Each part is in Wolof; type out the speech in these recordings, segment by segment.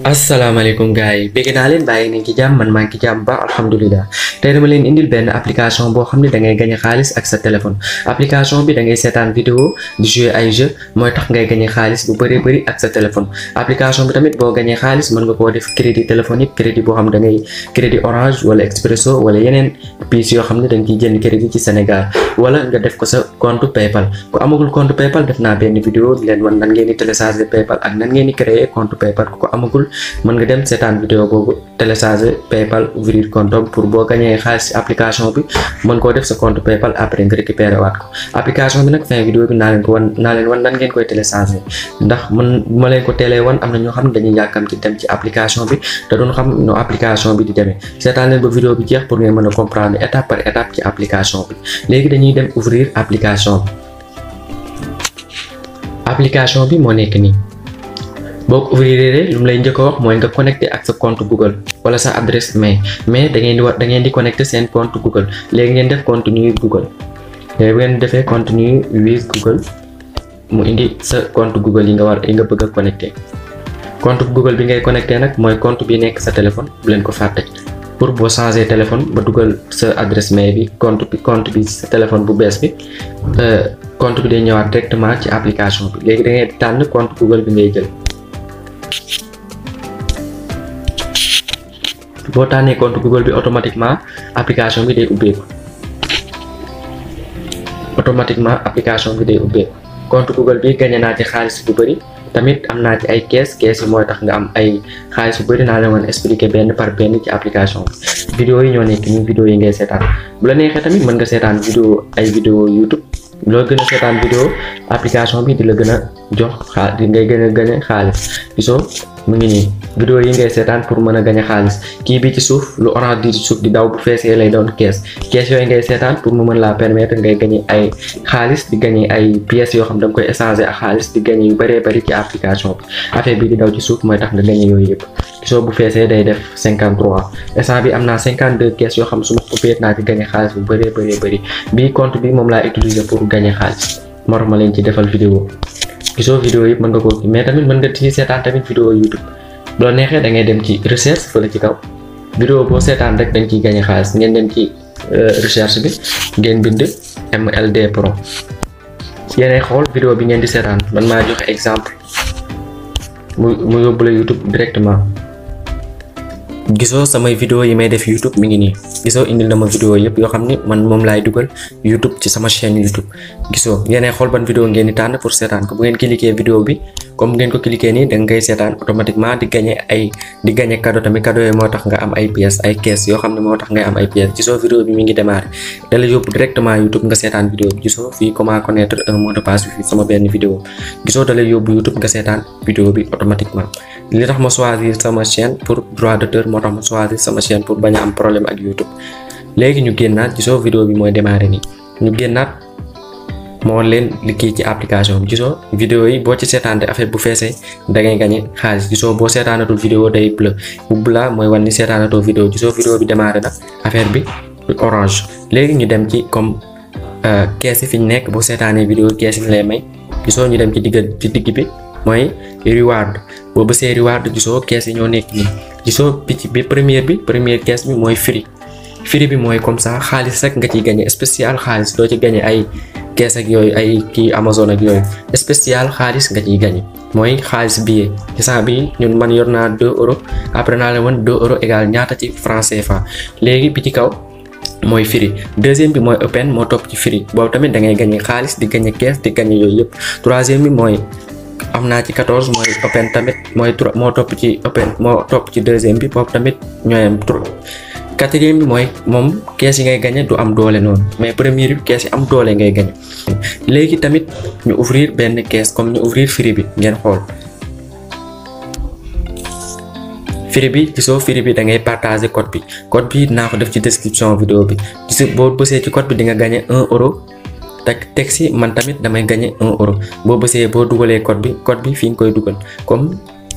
asalaamaaleykum gars yi bëgg naa leen bàyyi nañ ci jàmm man maa ngi ci jàmm ba alhamdulilah tey dama leen indil benn application boo xam ne da ngay gañe xaalis ak sa téléphone application bi da ngay seetaan vidéo di jouer ay jeu mooy tax ngay gañe xaalis bu bëri ak sa téléphone application bi tamit boo gañee xaalis mën nga koo def crédit téléphonique crédit boo xam da ngay crédit orange wala expresso wala yeneen pièces yoo xam ne da nga ciy jënd crédit ci Sénégal wala nga def ko sa compte paypal ku amagul compte paypal def naa benn vidéo di leen wan nan ngeen di télécharger paypal ak nan ngeen di créer compte paypal ku ko amagul mën nga dem seetaan vidéo boobu télécharger paypal ouvrir compte pour boo gañee xaalis ci application bi mën koo def sa compte paypal après nga récupérer waat ko application bi nag fin vidéo bi naa leen wan nan ngeen koy télécharger ndax ma leen ko teelee wan am na ñoo xam ne dañuy yàkkam ci dem ci application bi te duñ xam no application bi di demee seetaan leen ba vidéo bi jeex pour ngeen mën a comprendre étape par étape ci application bi léegi dañuy dem ouvrir application bi moo nekk nii boo ko ouvrir lu mu lay njëkk a wax mooy nga connecté ak sa compte Google wala sa adresse mail mais da ngeen di connecté seen compte Google léegi ngeen def contenu Google léegi bu ngeen defee contenu with Google mu indi sa compte Google yi nga bëgg a connecté compte Google bi ngay connecté nag mooy compte bi nekk sa téléphone bu leen ko fàtte pour boo changé téléphone ba dugal sa adresse mail bi compte bi sa téléphone bu bees bi compte bi day ñëwaat directement ci application bi léegi da ngay tànn compte Google bi ngay jël. boo tànnee compte Google bi automatiquement application bi day ubbeeku compte Google bi gagné naa ci xaalis bu bëri tamit am naa ci ay kees yi mooy tax nga am ay xaalis bu bëri naa leen mën expliquer benn par benn ci application bi vidéo yi ñoo nekk nii vidéo yi ngay seetaan bu la neexee tamit mën nga seetaan vidéo YouTube loo gën a seetaan vidéo application bi di la gën a jox ngay gën a gañe xaalis gisoo mu ngi nii vidéo yi ngay seetaan pour mën a gañe xaalis kii bi ci suuf lu orange di ci suuf di daw bu feesee lay doon kees yooyu ngay seetaan pour mu mën laa permettre ngay gañe ay xaalis di gañe ay pièces yoo xam da nga koy échanger ak xaalis di gañe yu bëree bëri ci application bi affaire bi di daw ci suuf mooy tax nga gañe yooyu yëpp gisoo bu feesee day def 53 instant bi am naa 52 kees yoo xam su ma ko naa ci gañe xaalis bu bëri bii compte bi moom laa utiliser pour gañe xaalis moo tax ma leen ci defal vidéo gisoo vidéo yëpp mën nga ko mais tamit mën nga ci seetaan tamit vidéo YouTube bu la neexee da ngay dem ci recherche fële ci kaw vidéo boo seetaan rek dañ ciy gañe xaalis ngeen dem ci recherche bi ngeen bind MLD Pro yéenay xool vidéo bi ngeen di seetaan man maa joxe exemple mu yóbbu la YouTube directement gisoo samay vidéo yi may def YouTube mi ngi nii gisoo indil na ma vidéo yëpp yoo xam ni man moom laay dugal YouTube ci sama chaîne YouTube gisoo yéenay xool ban vidéo ngeen di tànn pour seetaan ko bu ngeen cliquer vidéo bi comme ngeen ko cliquer nii da ngay seetaan automatiquement di gagné cadeau tamit cadeau yi moo tax nga am ay pièces ay kees yoo xam ne moo tax ngay am ay pièces gisoo vidéo bi mi ngi démarré da la yóbbu directement YouTube nga seetaan vidéo bi gisoo fii comment connaître un mot de passe bi fii sama benn vidéo gisoo da lay yóbbu YouTube nga seetaan vidéo bi automatiquement li tax ma choisir sama chaîne pour droit d'auteur moo tax ma choisir sama chaîne pour bañ a am problème ak YouTube léegi ñu génnaat gisoo vidéo bi mooy démarré nii ñu génnaat moo wan leen liggéey ci application bi gisoo vidéo yi boo ci seetaan affaire bu feesee da ngay gañe xaalis gisoo boo seetaanatul vidéo day bleu bu bleu mooy wan ni seetaanatoo vidéo gisoo vidéo bi démarré na affaire bi orange léegi ñu dem ci comme kees yi fi ñu nekk boo seetaanee vidéo kees yi lay may gisoo ñu dem ci digg bi mooy reward boo bësee reward gisoo kees yi ñoo nekk nii gisoo picc bi première kees bi mooy free bi mooy comme ça xaalis rek nga ciy gañe spécial xaalis doo ci gañe ay kees ak yooyu ay kii Amazon ak yooyu spécial xaalis nga ciy gañe mooy xaalis billet instant bi ñun man yor naa 2 euros après naa la woon 2 euros égal ñaata ci franc CFA léegi bi ci kaw mooy free deuxième bi mooy open moo topp ci free boobu tamit da ngay gañe xaalis di gañe kees di gañe yooyu yëpp troisième bi mooy am naa ci 14 mooy open tamit mooy moo topp ci deuxième bi boobu tamit ñooyam quatrième bi mooy moom kees yi ngay gañe du am doole noonu mais première bi kees yi am doole ngay gañe léegi tamit ñu ouvrir benn kees comme ñu ouvrir free bi ngeen xool free bi gisoo free bi da ngay partager code bi naa ko def ci description vidéo bi gisoo boo bësee ci code bi di nga gañe 1 euro teg si man tamit damay gañe 1 euro boo bësee boo dugalee code bi fi nga koy dugal comme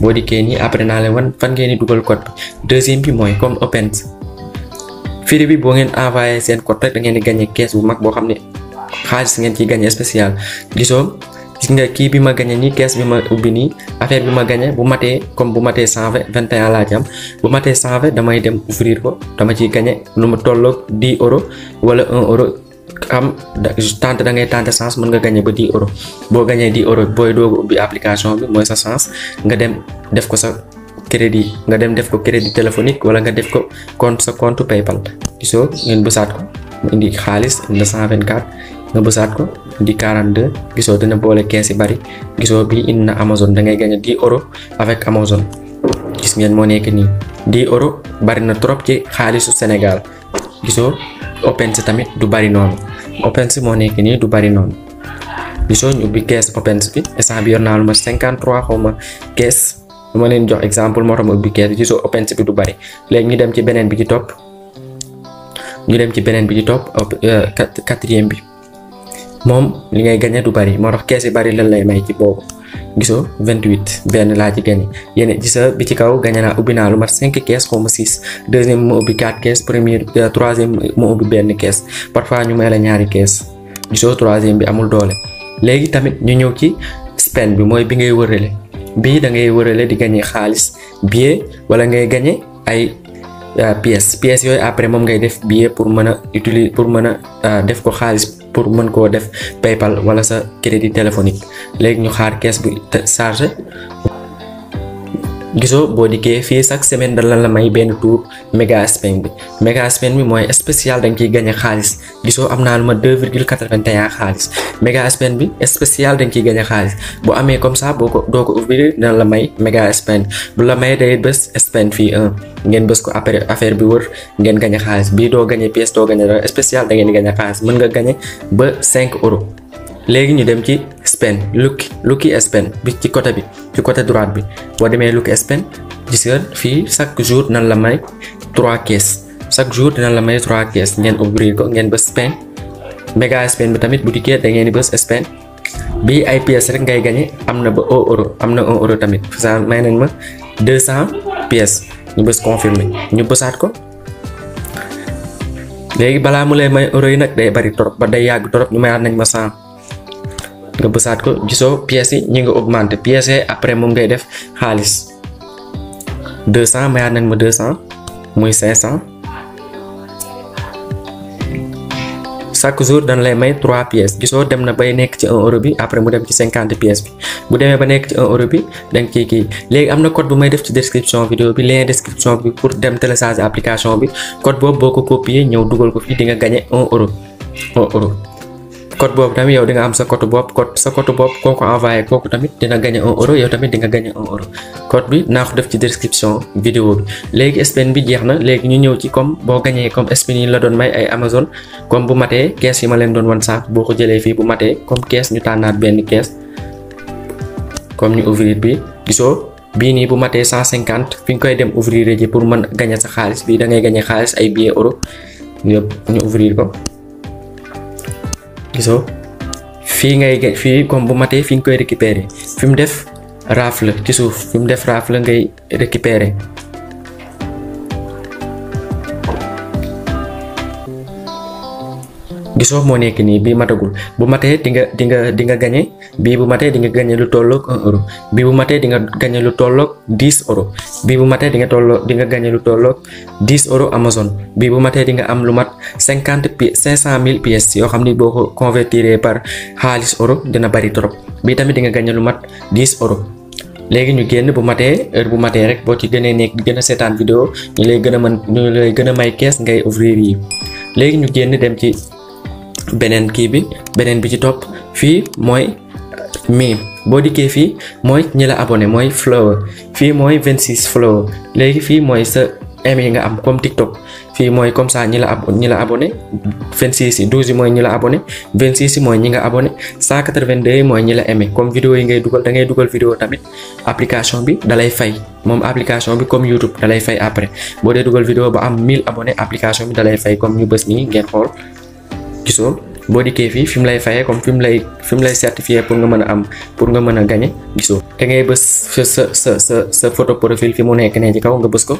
boo dikkee nii après naa leen wan fan ngeen di dugal code bi deuxième bi mooy comme open free bi boo ngeen envoyé seen code rek da ngeen di gagné kees bu mag boo xam ne xaalis ngeen ciy gagné spécial gisoo gis nga kii bi ma gagné nii kees bi ma ubbi nii affaire bi ma gagné bu matee comme bu matee 120 21 laa ci am bu matee 120 damay dem ouvrir ko dama ciy gagné lu mu tolloog 10 euros wala 1 euro am tante da ngay tenter chance mën nga gagné ba 10 euros boo gagné 10 euros booy doogu ubbi application bi mooy sa chance nga dem def ko sa crédit nga dem def ko crédit téléphonique wala nga def ko compte sa compte PayPal gisoo ngeen bësaat ko mu indi xaalis indi 124 nga bësaat ko indi 42 gisoo dina boole kees yi bari gisoo bii indi na Amazon da ngay gagné 10 euros avec Amazon gis ngeen moo nekk nii 10 euros bari na trop ci xaalisu Sénégal gisoo Opens tamit du bari noonu Opens moo nekk nii du bari noonu gisoo ñu ubbi kees Opens bi instant bi yor naa lu ma 53 xaw ma kees lu ma leen jox exemple moo tax ma ubbi kees gisoo Opens bi du bari léegi ñu dem ci beneen bi ci topp quatrième bi moom li ngay gagné du bari moo tax kees yi bari lan lay may ci boobu gisoo 28 benn laa ci gagné yéen gisa bi ci kaw gagné naa ubbi naa lu mat 5 kees xaw ma 6 deuxième ma ubbi 4 kees troisième ma ubbi benn kees parfois ñu may la ñaari kees gisoo troisième bi amul doole léegi tamit ñu ñëw ci spend bi mooy bi ngay wërale bii da ngay wërale di gagné xaalis billet wala ngay gagné ay pièces yooyu après moom ngay def billet pour mën a utiliser pour mën a def ko xaalis pour mën koo def PayPal wala sa crédit téléphonique léegi ñu xaar kees bi chargé gisoo boo dikkee fii chaque semaine da la may benn tour méga spend bi mooy spécial dañ ciy gagné xaalis gisoo am naa lu ma 2,81 xaalis méga spend bi spécial dañ ciy gagné xaalis bu amee comme ça doo ko ouvrir dina la may méga spend bu la may day bés spend fii 1 ngeen bës ko après affaire bi wër ngeen gagné xaalis bii doo gagné pièce doo gagné dara spécial da ngeen di gagné xaalis mën nga gagné ba 5 euros léegi ñu dem ci spend Lucky spend bi ci côté droite bi boo demee Lucky spend gis nga fii chaque jour nan la may 3 kees chaque jour dina la may 3 kees ngeen ouvrir ko ngeen bës spend méga spend bi tamit bu dikkee da ngeen di bës spend bii ay pièces rek ngay gagné am na ba 1 euro am na 1 euro tamit ça may nañ ma 200 pièces ñu bës confirmer ñu bësaat ko léegi balaa mu lay may euro yi nag day bari trop ba day yàgg trop ñu mayaat nañ ma 100 nga bësaat ko gisoo pièces yi ñi nga augmenté pièces yi après moom ngay def xaalis 200 mayaat nañ ma 200 muy 500 chaque jour dañ lay may 3 pièces gisoo dem na bay nekk ci 1 euro bi après mu dem ci 50 pièces bi bu demee ba nekk ci 1 euro bi da nga ciy kii léegi am na code bu may def ci description vidéo bi lien description bi pour dem télécharger application bi code boobu boo ko copier ñëw dugal ko fii di nga gagné 1 euro code boobu tamit yow di nga am sa code bopp koo ko envoyé kooku tamit dina gagné 1 euro yow tamit di nga gagné 1 euro code bi naa ko def ci description vidéo bi léegi spend bi jeex na léegi ñu ñëw ci comme boo gagné comme spend yi la doon may ay Amazon comme bu matee kees yi ma leen doon wan sànq boo ko jëlee fii bu matee comme kees ñu tànnaat benn kees comme ñu ouvrir bi gisoo bii nii bu matee 150 fi nga koy dem ouvrir ji pour mën gagné sa xaalis bii da ngay gagné xaalis ay billets euro yëpp ñu ouvrir ko gisoo fii comme bu matee fi nga koy récupérer fi mu def rafle ci suuf fi mu def rafle ngay récupérer gisoo moo nekk nii bii matagul bu matee di nga gagné bii bu matee di nga gagné lu tolloog 1 euro bii bu matee di nga gagné lu tolloog 10 euros bii bu matee di nga gagné lu tolloog 10 euros Amazon bii bu matee di nga am lu mat 500 000 pièces yoo xam ni boo ko convertir par xaalis euro dina bari trop bii tamit di nga gagné lu mat 10 euros léegi ñu génn bu matee heure bu matee rek boo ci gënee nekk di gën a seetaan vidéo ñu lay gën a may kees ngay ouvrir yi léegi ñu génn dem ci beneen bi ci topp fii mooy mii boo dikkee fii mooy ñi la abonné mooy follower fii mooy 26 follower léegi fii mooy sa aimé yi nga am comme TikTok fii mooy comme ça ñi la abonné 26 yi 12 yi mooy ñi la abonné 26 yi mooy ñi nga abonné 182 yi mooy ñi la aimé comme vidéo yi ngay dugal da ngay dugal vidéo tamit application bi dalay fay moom application bi comme YouTube dalay fay après boo dee dugal vidéo ba am 1000 abonné application bi dalay fay comme ñu bës nii ngeen xool gisoo boo dikkee fii fi mu lay fayee comme fi mu lay certifié pour nga mën a gagné gisoo da ngay bës sa photo profil fi mu nekk ne ci kaw nga bës ko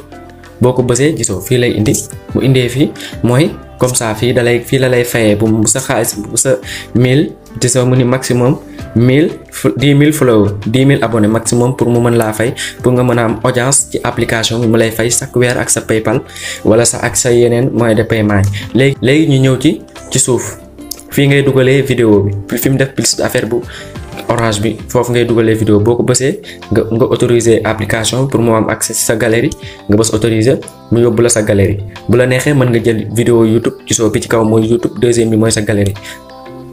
boo ko bësee gisoo fii lay indi bu indee fii mooy comme ça fii la lay fayee bu sa xaalis bu sa 1000 gisoo mu ni maximum 10 000 follow 10 000 abonnés maximum pour mu mën laa fay pour nga mën a am audience ci application bi mu lay fay chaque weer ak sa PayPal wala sa ak sa yeneen moyen de paiement yi. léegi ñu ñëw ci suuf fii ngay dugalee vidéo bi fi mu def plus affaire bu orange bi foofu ngay dugalee vidéo boo ko bësee nga autoriser application pour mu am accès sa galerie nga bës autoriser mu yóbbu la sa galerie bu la neexee mën nga jël vidéo YouTube gisoo bi ci kaw mooy YouTube deuxième bi mooy sa galerie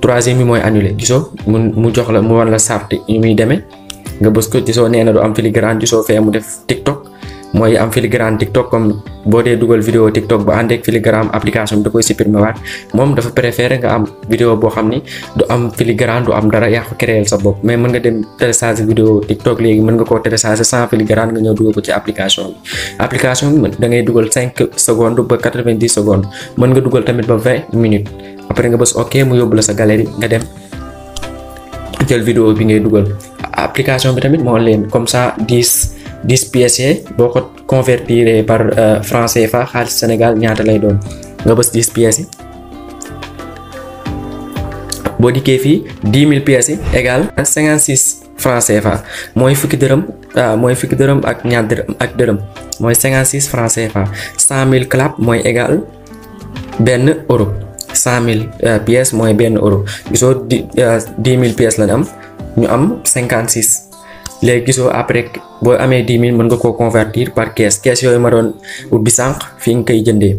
troisième bi mooy annulé gisoo mu jox la mu wan la sart yu muy demee nga bës ko gisoo nee na du am filigrane gisoo fee mu def TikTok mooy am filigrane TikTok comme boo dee dugal vidéo TikTok ba ànd ak filigrane application bi da koy supprimer waat moom dafa préféré nga am vidéo boo xam ni du am filigrane du am dara yaa ko créer sa bopp mais mën nga dem télécharger vidéo TikTok léegi mën nga koo télécharger sans filigrane nga ñëw dugal ko ci application bi da ngay dugal 5 secondes ba 90 secondes mën nga dugal tamit ba 20 minutes après nga bës ok mu yóbbu la sa galerie nga dem jël vidéo bi ngay dugal application bi tamit moo leen comme ça 10 pièces boo ko convertir par franc CFA xaalis Sénégal ñaata lay doon nga bës 10 pièces boo dikkee fii 10 000 pièces égale 56 franc CFA mooy fukki dërëm ak ñaar dërëm ak dërëm mooy 56 franc CFA 100 000 clap mooy égal €1 100 000 pièces mooy €1 gisoo 10 000 pièces lañ am ñu am 56 léegi gisoo après boo amee 10 000 mën nga koo convertir par kees yooyu ma doon ubbi sànq fii nga koy jëndee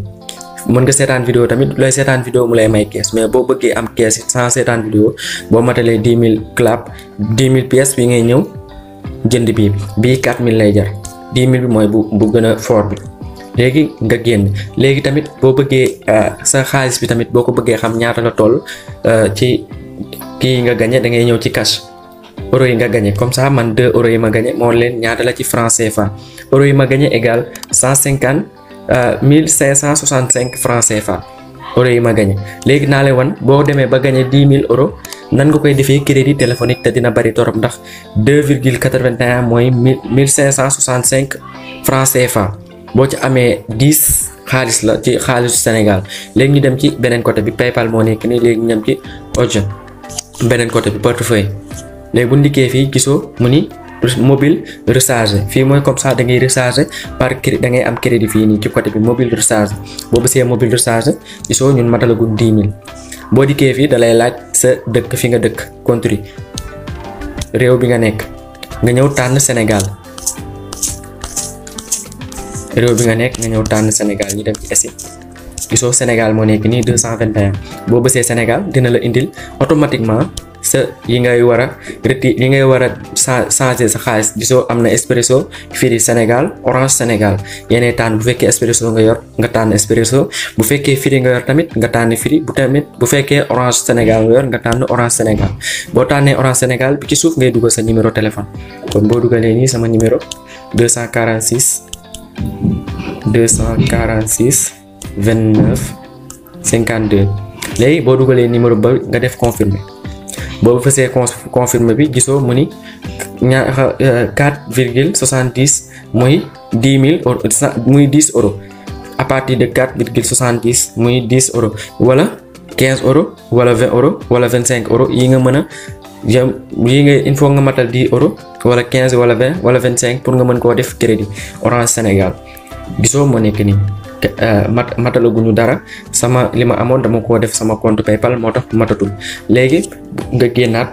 mën nga seetaan vidéo tamit looy seetaan vidéo mu lay may kees mais boo bëggee am kees sans seetaan vidéo boo matalee 10 000 clap 10 000 pièces bi ngay ñëw jënd bii 4 000 lay jar 10 000 bi mooy bu gën a fort bi léegi nga génn léegi tamit boo bëggee sa xaalis bi tamit boo ko bëggee xam ñaata la toll ci kii nga gagné da ngay ñëw ci cash euro yi nga gagné comme ça man 2 euros yi ma gagné moo leen ñaata la ci franc CFA euro yi ma gagné égal 1565 francs CFA euro yi ma gagné léegi naa leen wan boo demee ba gagné 10 000 euros nan nga koy defee crédit téléphonique te dina bari torop ndax 2,81 mooy 1565 francs CFA boo ci amee 10 xaalis la ci xaalisu Sénégal léegi ñu dem ci beneen côté bi PayPal moo nekk nii léegi ñu dem ci Ojo beneen côté bi portefeuille léegi bu ndikkee fii gisoo mu ni mobile recharge fii mooy comme ça da ngay recharger par crédit da ngay am crédit fii nii ci côté bi mobile recharge boo bësee mobile recharge gisoo ñun matalaguñ 10 000 boo dikkee fii da lay laaj sa dëkk fi nga dëkk country réew bi nga nekk nga ñëw tànn Sénégal réew bi nga nekk nga ñëw tànn Sénégal ñu dem ci esi gisoo Sénégal moo nekk nii 221 boo bësee Sénégal dina la indil automatiquement sa yi ngay war a changer sa xaalis gisoo am na Expresso Free Sénégal Orange Sénégal yéenay tànn bu fekkee Expresso nga yor nga tànn Expresso bu fekkee Free nga yor tamit nga tànn Free bu fekkee Orange Sénégal nga yor nga tànn Orange Sénégal boo tànnee Orange Sénégal bi ci suuf ngay dugal sa numéro téléphone kon boo dugalee nii sama numéro 246 29 52 léegi boo dugalee numéro ba nga def confirmer boo fasee confirmer bi gisoo mu ni 4,70 muy 10 000 euros muy 10 euros à partir de 4,70 muy 10 euros wala 15 euros wala 20 euros wala 25 euros yi nga mën a yi nga il faut nga matal 10 euros wala 15 wala 20 wala 25 pour nga mën koo def crédit Orange Sénégal gisoo moo nekk nii matalaguñu dara sama li ma amoon dama koo def sama compte PayPal moo tax matatul léegi nga génnaat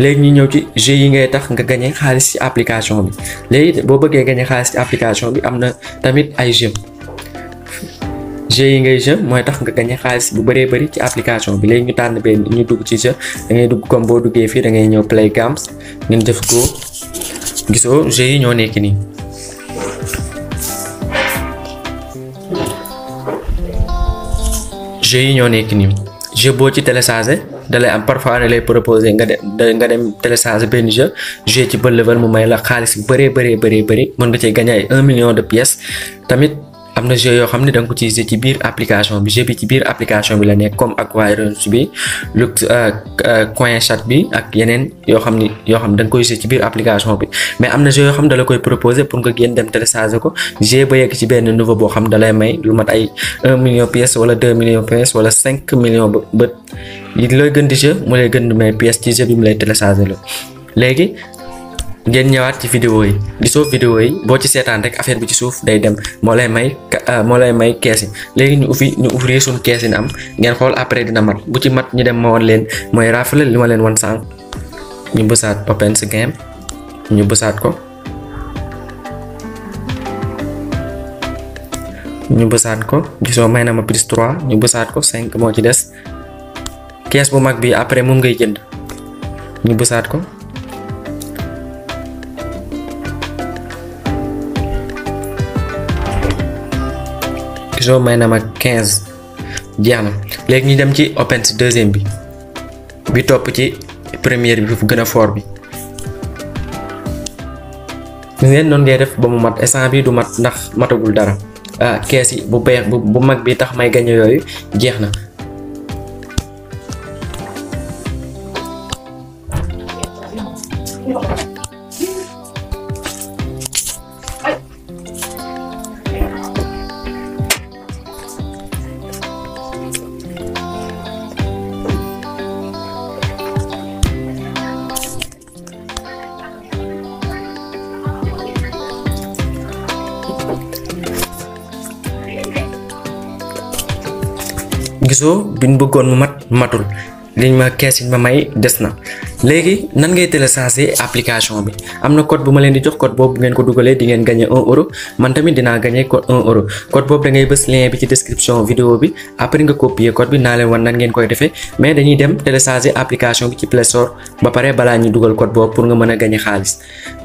léegi ñu ñëw ci jeu yi ngay tax nga gagné xaalis ci application bi léegi boo bëggee gagné xaalis ci application bi am na tamit ay jeu yi ngay jeu mooy tax nga gagné xaalis bu bëree bëri ci application bi léegi ñu tànn benn ñu dugg ci jeu da ngay dugg comme boo duggee fii da ngay ñëw Play Games ngeen def ko gisoo jeu yi ñoo nekk nii jeu yi ñoo nekk nii jeu boo ci téléchargé da lay am parfois da lay proposé nga dem téléchargé benn jeu ci ba level mu may la xaalis bu bëree mën nga cee gagné ay 1 million de pièces tamit am na jeu yoo xam ne da nga ko utiliser ci biir application bi jeu bi ci biir application bi la nekk comme Aquarius bi Lux Coin Chat bi ak yeneen yoo xam ne da nga koy utiliser ci biir application bi mais am na jeu yoo xam da la koy proposer pour nga génn dem télécharger ko jeu ba yegg ci benn niveau boo xam da lay may lu mat ay 1 million pièces wala 2 millions pièces wala 5 millions ba looy gën di jeu mu lay gën di may pièces ci jeu bi mu lay télécharger la léegi ngeen ñëwaat ci vidéo yi gisoo vidéo yi boo ci seetaan rek affaire bi ci suuf day dem moo lay may kees yi léegi ñu ouvrir suñu kees yi na am ngeen xool après dina mat bu ci mat ñu dem ma woon leen mooy rafale li ma leen wan sànq ñu bësaat open ce game ñu bësaat ko gisoo may na ma plus 3 ñu bësaat ko 5 moo ci des kees bu mag bi après moom ngay jënd ñu bësaat ko gisoo may na ma 15 jeex na léegi ñu dem ci open ci deuxième bi topp ci première bi fu gën a fort bi ngeen noonu ngay def ba mu mat instant bi du mat ndax matagul dara kees yi bu mag bi tax may gañe yooyu jeex na gisoo biñ bëggoon mu matul liñ ma kees yi ma may des na léegi nan ngay télécharger application bi am na code bu ma leen di jox code boobu bu ngeen ko dugalee di ngeen gagné 1 euro man tamit dinaa gagné code 1 euro code boobu da ngay bës lien bi ci description vidéo bi après nga copier code bi naa leen wan nan ngeen koy defee mais dañuy dem télécharger application bi ci Play Store ba pare balaa ñu dugal code boobu pour nga mën a gagné xaalis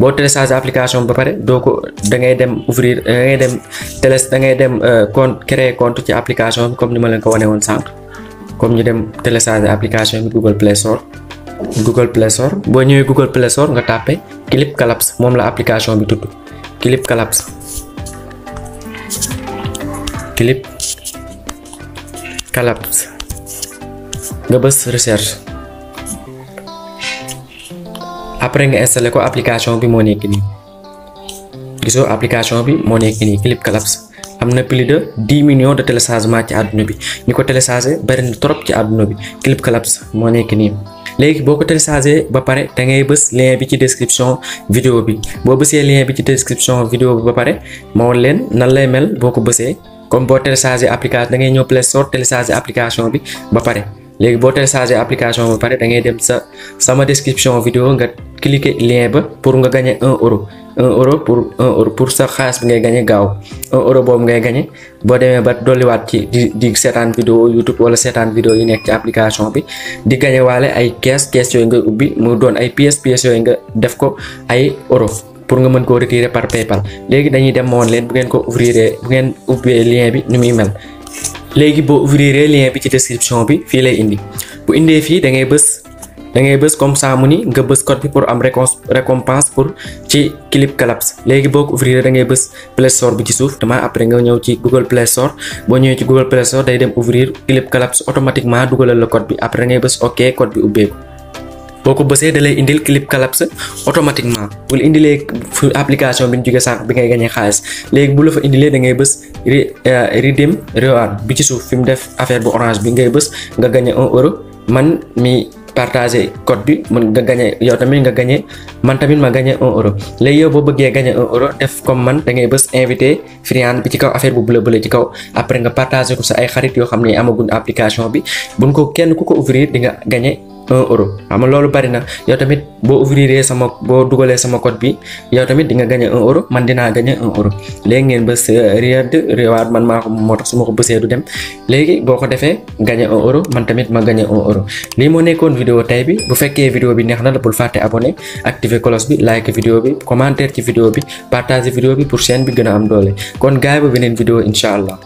boo télécharger application ba pare da ngay dem ouvrir da ngay dem compte créer compte ci application bi comme ni ma leen ko wane woon sànq comme ñu dem télécharger application bi Google Play Store boo ñëwee Google Play Store nga tàppe Clip Collapse moom la application bi tudd Clip Collapse nga bës recherche après nga installé ko application bi moo nekk nii gisoo application bi moo nekk nii Clip Collapse am na plus de 10 millions de téléchargement ci àdduna bi ñu ko téléchargé bari na trop ci àdduna bi Clip Collapse moo nekk nii léegi boo ko téléchargé ba pare da ngay bës lien bi ci description vidéo bi boo bësee lien bi ci description vidéo bi ba pare ma woon leen nan lay mel boo ko bësee comme boo téléchargé application da ngay ñëw Play Store téléchargé application bi ba pare léegi boo téléchargé application ba pare da ngay dem sama description vidéo nga cliquer lien ba pour nga gagné 1 euro 1 euro pour sa xaalis bi ngay gagné gaaw 1 euro boobu ngay gagné boo demee ba dolliwaat ci di seetaan vidéo YouTube wala seetaan vidéo yi nekk ci application bi di gagné waale ay kees yooyu nga ubbi mu doon ay pièces yooyu nga def ko ay euro pour nga mën koo retirer par PayPal léegi dañuy dem moon leen bu ngeen ubbee lien bi nu muy mel léegi boo ouvrir lien bi ci description bi fii lay indi bu indee fii da ngay bës comme ça mu ni nga bës code bi pour am récompense pour ci Clip Collapse léegi boo ko ouvrir da ngay bës Play Store bi ci suuf dama après nga ñëw ci Google Play Store boo ñëwee ci Google Play Store day dem ouvrir Clip Collapse automatiquement dugalal la code bi après ngay bës ok code bi ubbeeku boo ko bësee da lay indil Clip Collapse automatiquement bu la indilee application bi ñu jógee sànq bi ngay gagné xaalis léegi bu la fa indilee da ngay bës redeem reward bi ci suuf fi mu def affaire bu orange bi ngay bës nga gagné 1 euro man mi partager code bi mën nga gagné yow tamit nga gagné man tamit ma gagné 1 euro léegi yow boo bëggee gagné 1 euro def comme man da ngay bës invité friand bi ci kaw affaire bu bleu ci kaw après nga partager ko sa ay xarit yoo xam ne amaguñ application bi buñ ko kenn ku ko ouvrir di nga gagné 1 euro xam nga loolu bari na yow tamit boo boo dugalee sama code bi yow tamit di nga gagné 1 euro man dinaa gagné 1 euro léegi ngeen bës reward man maa ko moo tax su ma ko bësee du dem léegi boo ko defee gagné 1 euro man tamit ma gagné 1 euro lii moo nekkoon vidéo tey bi bu fekkee vidéo bi neex na la bul fàtte abonné activer cloche bi like vidéo bi commentaire ci vidéo bi partager vidéo bi pour chaîne bi gën a am doole kon gaay ba beneen vidéo incha allah